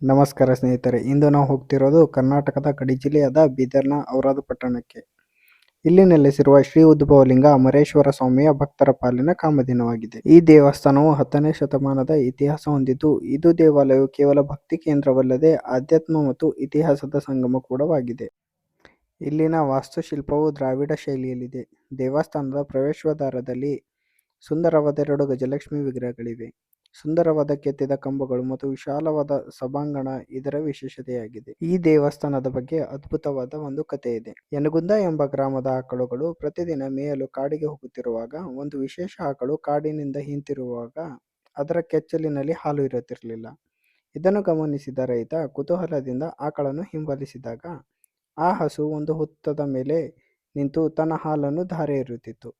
ನಮಸ್ಕಾರ ಸ್ನೇಹಿತರೆ, ಇಂದು ನಾವು ಹೋಗ್ತಿರೋದು ಕರ್ನಾಟಕದ ಗಡಿ ಜಿಲ್ಲೆಯಾದ ಬೀದರ್ನ ಔರಾದ ಪಟ್ಟಣಕ್ಕೆ. ಇಲ್ಲಿ ನೆಲೆಸಿರುವ ಶ್ರೀ ಉದ್ಭವಲಿಂಗ ಅಮರೇಶ್ವರ ಸ್ವಾಮಿಯ ಭಕ್ತರ ಪಾಲಿನ ಕಾಮಧೇನುವಾಗಿದೆ. ಈ ದೇವಸ್ಥಾನವು 10ನೇ ಶತಮಾನದ ಇತಿಹಾಸ ಹೊಂದಿದ್ದು, ಇದು ದೇವಾಲಯವು ಕೇವಲ ಭಕ್ತಿ ಕೇಂದ್ರವಲ್ಲದೆ ಆಧ್ಯಾತ್ಮ ಮತ್ತು ಇತಿಹಾಸದ ಸಂಗಮ ಕೂಡವಾಗಿದೆ. ಇಲ್ಲಿನ ವಾಸ್ತುಶಿಲ್ಪವು ದ್ರಾವಿಡ ಶೈಲಿಯಲ್ಲಿದೆ. ದೇವಸ್ಥಾನದ ಪ್ರವೇಶದ್ವಾರದಲ್ಲಿ ಸುಂದರವಾದ 2 ಗಜಲಕ್ಷ್ಮಿ ವಿಗ್ರಹಗಳಿವೆ. ಸುಂದರವಾದ ಕೆತ್ತಿದ ಕಂಬಗಳು ಮತ್ತು ವಿಶಾಲವಾದ ಸಭಾಂಗಣ ಇದರ ವಿಶೇಷತೆಯಾಗಿದೆ. ಈ ದೇವಸ್ಥಾನದ ಬಗ್ಗೆ ಅದ್ಭುತವಾದ ಒಂದು ಕಥೆ ಇದೆ. ಯನಗುಂದ ಎಂಬ ಗ್ರಾಮದ ಆಕಳುಗಳು ಪ್ರತಿದಿನ ಮೇಯಲು ಕಾಡಿಗೆ ಹೋಗುತ್ತಿರುವಾಗ ಒಂದು ವಿಶೇಷ ಆಕಳು ಕಾಡಿನಿಂದ ಹಿಂತಿರುಗುವಾಗ ಅದರ ಕೆಚ್ಚಲಿನಲ್ಲಿ ಹಾಲು ಇರುತ್ತಿರಲಿಲ್ಲ. ಇದನ್ನು ಗಮನಿಸಿದ ರೈತ ಕುತೂಹಲದಿಂದ ಆಕಳನ್ನು ಹಿಂಬಾಲಿಸಿದಾಗ ಆ ಹಸು ಒಂದು ಹುತ್ತದ ಮೇಲೆ ನಿಂತು ತನ್ನ ಹಾಲನ್ನು ಧಾರೆ ಎರೆಯುತ್ತಿತ್ತು.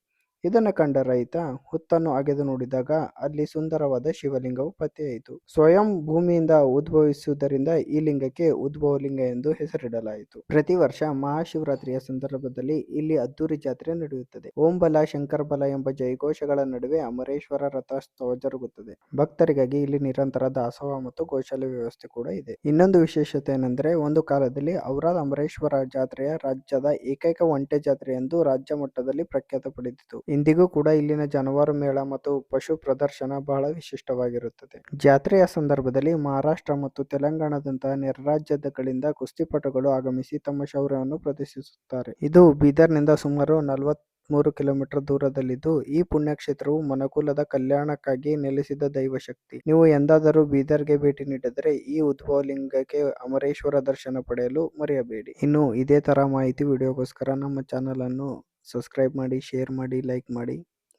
ಇದನ್ನು ಕಂಡ ರೈತ ಹುತ್ತನ್ನು ಅಗೆದು ನೋಡಿದಾಗ ಅಲ್ಲಿ ಸುಂದರವಾದ ಶಿವಲಿಂಗವು ಪತ್ತೆಯಾಯಿತು. ಸ್ವಯಂ ಭೂಮಿಯಿಂದ ಉದ್ಭವಿಸುವುದರಿಂದ ಈ ಲಿಂಗಕ್ಕೆ ಉದ್ಭವಲಿಂಗ ಎಂದು ಹೆಸರಿಡಲಾಯಿತು. ಪ್ರತಿ ವರ್ಷ ಮಹಾಶಿವರಾತ್ರಿಯ ಸಂದರ್ಭದಲ್ಲಿ ಇಲ್ಲಿ ಅದ್ದೂರಿ ಜಾತ್ರೆ ನಡೆಯುತ್ತದೆ. ಓಂ ಬಲ ಶಂಕರ ಬಲ ಎಂಬ ಜಯಘೋಷಗಳ ನಡುವೆ ಅಮರೇಶ್ವರ ರಥೋತ್ಸವ ಜರುಗುತ್ತದೆ. ಭಕ್ತರಿಗಾಗಿ ಇಲ್ಲಿ ನಿರಂತರ ದಾಸೋಹ ಮತ್ತು ಗೋಶಾಲೆ ವ್ಯವಸ್ಥೆ ಕೂಡ ಇದೆ. ಇನ್ನೊಂದು ವಿಶೇಷತೆ ಏನೆಂದರೆ, ಒಂದು ಕಾಲದಲ್ಲಿ ಔರಾದ ಅಮರೇಶ್ವರ ಜಾತ್ರೆಯ ರಾಜ್ಯದ ಏಕೈಕ ಒಂಟೆ ಜಾತ್ರೆ ಎಂದು ರಾಜ್ಯ ಮಟ್ಟದಲ್ಲಿ ಪ್ರಖ್ಯಾತ ಪಡೆದಿತ್ತು. ಇಂದಿಗೂ ಕೂಡ ಇಲ್ಲಿನ ಜಾನುವಾರು ಮೇಳ ಮತ್ತು ಪಶು ಪ್ರದರ್ಶನ ಬಹಳ ವಿಶಿಷ್ಟವಾಗಿರುತ್ತದೆ. ಜಾತ್ರೆಯ ಸಂದರ್ಭದಲ್ಲಿ ಮಹಾರಾಷ್ಟ್ರ ಮತ್ತು ತೆಲಂಗಾಣದಂತಹ ನೆರೆ ರಾಜ್ಯಗಳಿಂದ ಕುಸ್ತಿಪಟುಗಳು ಆಗಮಿಸಿ ತಮ್ಮ ಶೌರ್ಯವನ್ನು ಪ್ರದರ್ಶಿಸುತ್ತಾರೆ. ಇದು ಬೀದರ್ನಿಂದ ಸುಮಾರು 43 ಕಿಲೋಮೀಟರ್ ದೂರದಲ್ಲಿದ್ದು, ಈ ಪುಣ್ಯಕ್ಷೇತ್ರವು ಮನುಕುಲದ ಕಲ್ಯಾಣಕ್ಕಾಗಿ ನೆಲೆಸಿದ ದೈವಶಕ್ತಿ. ನೀವು ಎಂದಾದರೂ ಬೀದರ್ಗೆ ಭೇಟಿ ನೀಡಿದರೆ ಈ ಉದ್ಭವಲಿಂಗಕ್ಕೆ ಅಮರೇಶ್ವರ ದರ್ಶನ ಪಡೆಯಲು ಮರೆಯಬೇಡಿ. ಇನ್ನು ಇದೇ ತರ ಮಾಹಿತಿ ವಿಡಿಯೋಗೋಸ್ಕರ ನಮ್ಮ ಚಾನಲ್ ಅನ್ನು ಸಬ್ಸ್ಕ್ರೈಬ್ ಮಾಡಿ, ಶೇರ್ ಮಾಡಿ, ಲೈಕ್ ಮಾಡಿ.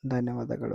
ಧನ್ಯವಾದಗಳು.